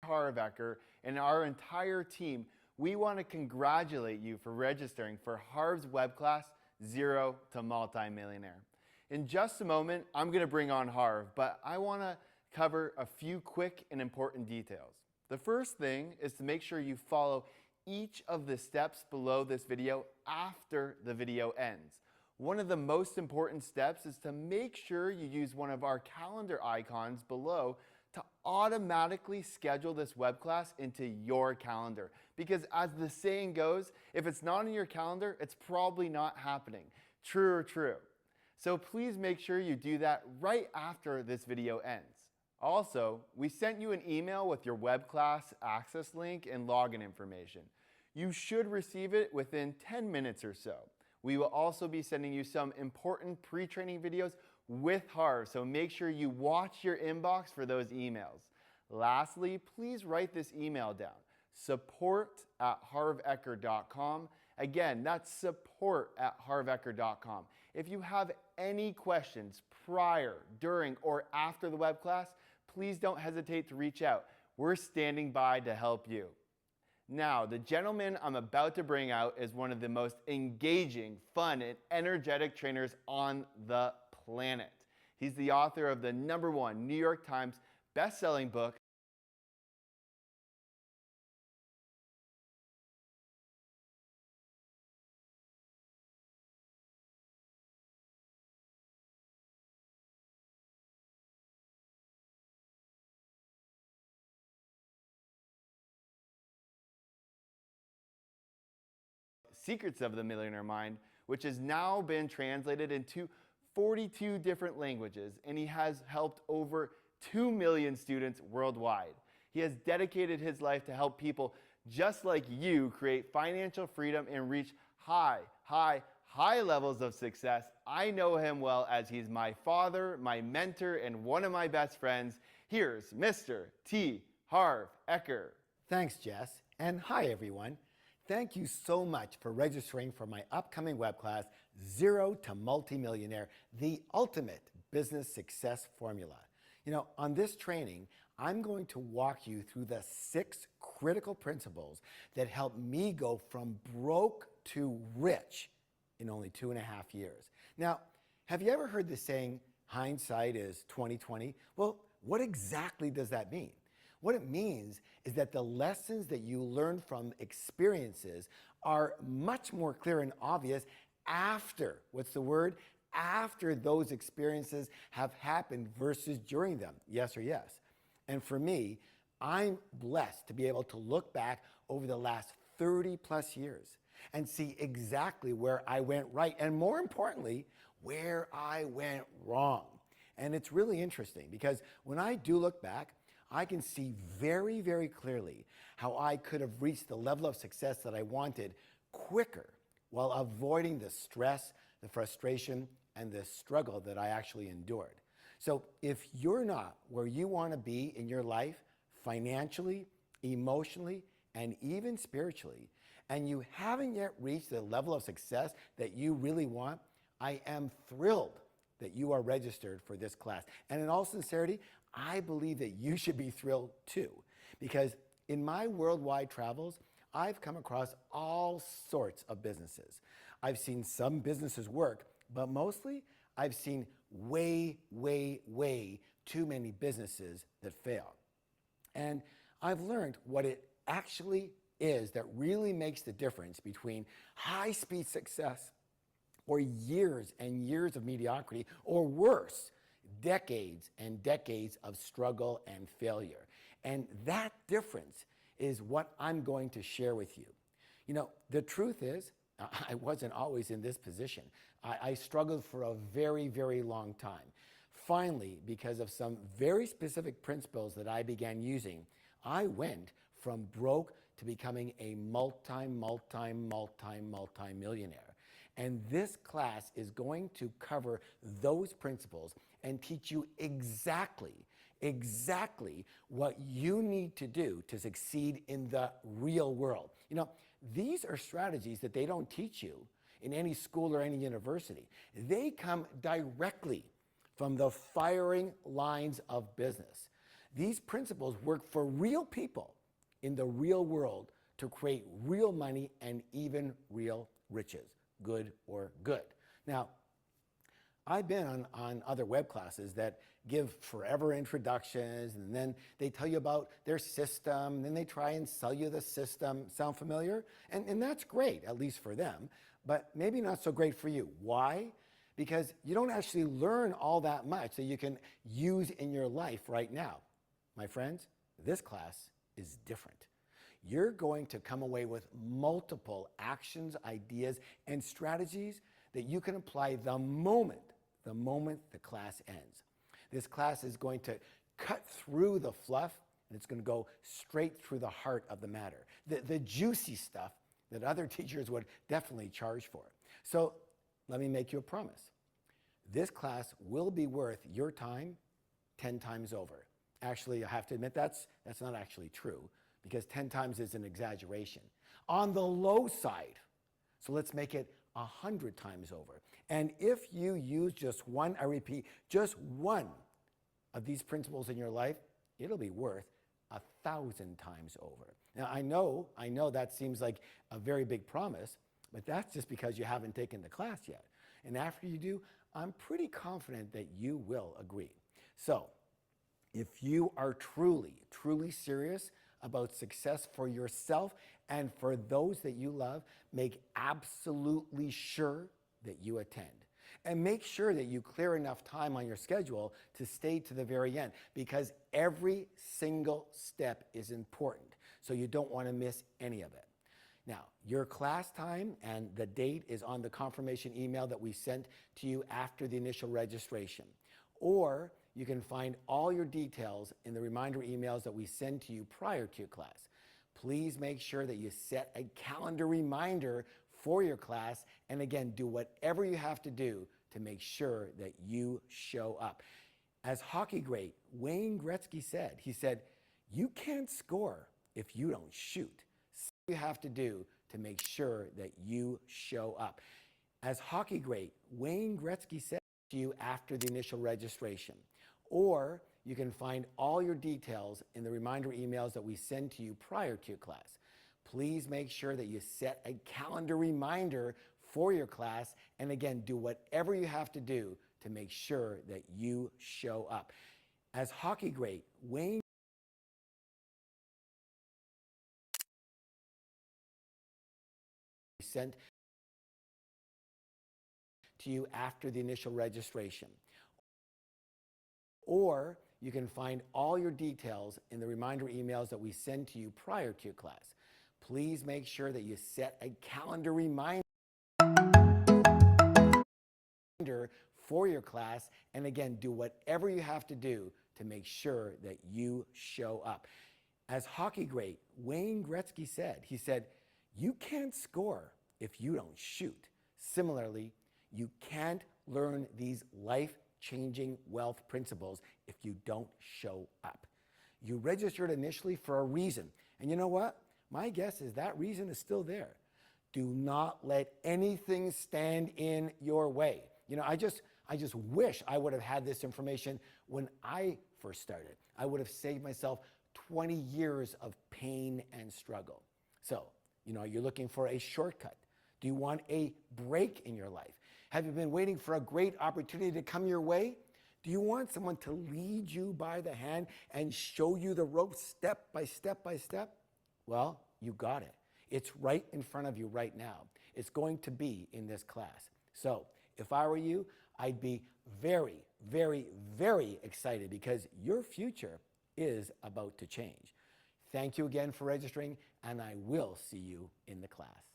Harv and our entire team, we want to congratulate you for registering for Harv's web class, Zero to Multimillionaire. In just a moment, I'm going to bring on Harv, but I want to cover a few quick and important details. The first thing is to make sure you follow each of the steps below this video after the video ends. One of the most important steps is to make sure you use one of our calendar icons below to automatically schedule this web class into your calendar. Because as the saying goes, if it's not in your calendar, it's probably not happening. True or true? So please make sure you do that right after this video ends. Also, we sent you an email with your web class access link and login information. You should receive it within 10 minutes or so. We will also be sending you some important pre-training videos with Harv, so make sure you watch your inbox for those emails. Lastly, please write this email down, support@harvecker.com. Again, that's support@harvecker.com. If you have any questions prior, during, or after the web class, please don't hesitate to reach out. We're standing by to help you. Now, the gentleman I'm about to bring out is one of the most engaging, fun, and energetic trainers on the planet. He's the author of the #1 New York Times best-selling book, Secrets of the Millionaire Mind, which has now been translated into 42 different languages, and he has helped over 2 million students worldwide. He has dedicated his life to help people just like you create financial freedom and reach high levels of success. I know him well as he's my father, my mentor, and one of my best friends. Here's Mr. T. Harv Eker. Thanks, Jess, and hi everyone. Thank you so much for registering for my upcoming web class, Zero to Multimillionaire, the ultimate business success formula. On this training, I'm going to walk you through the 6 critical principles that help me go from broke to rich in only 2.5 years. Now, have you ever heard the saying, hindsight is 20/20? Well, what exactly does that mean? What it means is that the lessons that you learn from experiences are much more clear and obvious after, after those experiences have happened versus during them, yes or yes. And for me, I'm blessed to be able to look back over the last 30 plus years and see exactly where I went right and, more importantly, where I went wrong. And it's really interesting because when I do look back, I can see very, very clearly how I could have reached the level of success that I wanted quicker while avoiding the stress, the frustration, and the struggle that I actually endured. So if you're not where you want to be in your life, financially, emotionally, and even spiritually, and you haven't yet reached the level of success that you really want, I am thrilled that you are registered for this class. And in all sincerity, I believe that you should be thrilled too, because in my worldwide travels, I've come across all sorts of businesses. I've seen some businesses work, but mostly I've seen way too many businesses that fail. And I've learned what it actually is that really makes the difference between high-speed success or years and years of mediocrity, or worse, decades and decades of struggle and failure. And that difference is what I'm going to share with you. The truth is, I wasn't always in this position. I struggled for a very, very long time. Finally, because of some very specific principles that I began using, I went from broke to becoming a multi-millionaire. And this class is going to cover those principles and teach you exactly what you need to do to succeed in the real world. These are strategies that they don't teach you in any school or any university. They come directly from the firing lines of business. These principles work for real people in the real world to create real money and even real riches, good or good. Now, I've been on other web classes that give forever introductions, and then they tell you about their system, and then they try and sell you the system. Sound familiar? And that's great, at least for them, but maybe not so great for you. Why? Because you don't actually learn all that much that you can use in your life right now. My friends, this class is different. You're going to come away with multiple actions, ideas, and strategies that you can apply the moment the class ends. This class is going to cut through the fluff, and it's going to go straight through the heart of the matter, the juicy stuff that other teachers would definitely charge for. So let me make you a promise. This class will be worth your time 10 times over. Actually, I have to admit that's not actually true, because 10 times is an exaggeration. On the low side, so let's make it 100 times over. And if you use just one, I repeat, just one of these principles in your life, it'll be worth 1,000 times over. Now, I know that seems like a very big promise, but that's just because you haven't taken the class yet. And after you do, I'm pretty confident that you will agree. So, if you are truly serious about success for yourself and for those that you love, make absolutely sure that you attend. And make sure that you clear enough time on your schedule to stay to the very end, because every single step is important. So you don't want to miss any of it. Now, your class time and the date is on the confirmation email that we sent to you after the initial registration. Or you can find all your details in the reminder emails that we send to you prior to your class. Please make sure that you set a calendar reminder for your class, and again, do whatever you have to do to make sure that you show up. As hockey great Wayne Gretzky said, he said, "You can't score if you don't shoot." So you have to do to make sure that you show up. As hockey great Wayne Gretzky said to you after the initial registration. Or you can find all your details in the reminder emails that we send to you prior to your class. Please make sure that you set a calendar reminder for your class, and again, do whatever you have to do to make sure that you show up. As hockey great Wayne sent to you after the initial registration. Or you can find all your details in the reminder emails that we send to you prior to your class. Please make sure that you set a calendar reminder for your class, and again, do whatever you have to do to make sure that you show up. As hockey great Wayne Gretzky said, he said, "You can't score if you don't shoot." Similarly, you can't learn these life-changing wealth principles if you don't show up. You registered initially for a reason, and you know what? My guess is that reason is still there. Do not let anything stand in your way. You know, I just wish I would have had this information when I first started. I would have saved myself 20 years of pain and struggle. So, you know, you're looking for a shortcut. Do you want a break in your life? Have you been waiting for a great opportunity to come your way? Do you want someone to lead you by the hand and show you the ropes step by step by step? Well, you got it. It's right in front of you right now. It's going to be in this class. So if I were you, I'd be very, very, very excited, because your future is about to change. Thank you again for registering, and I will see you in the class.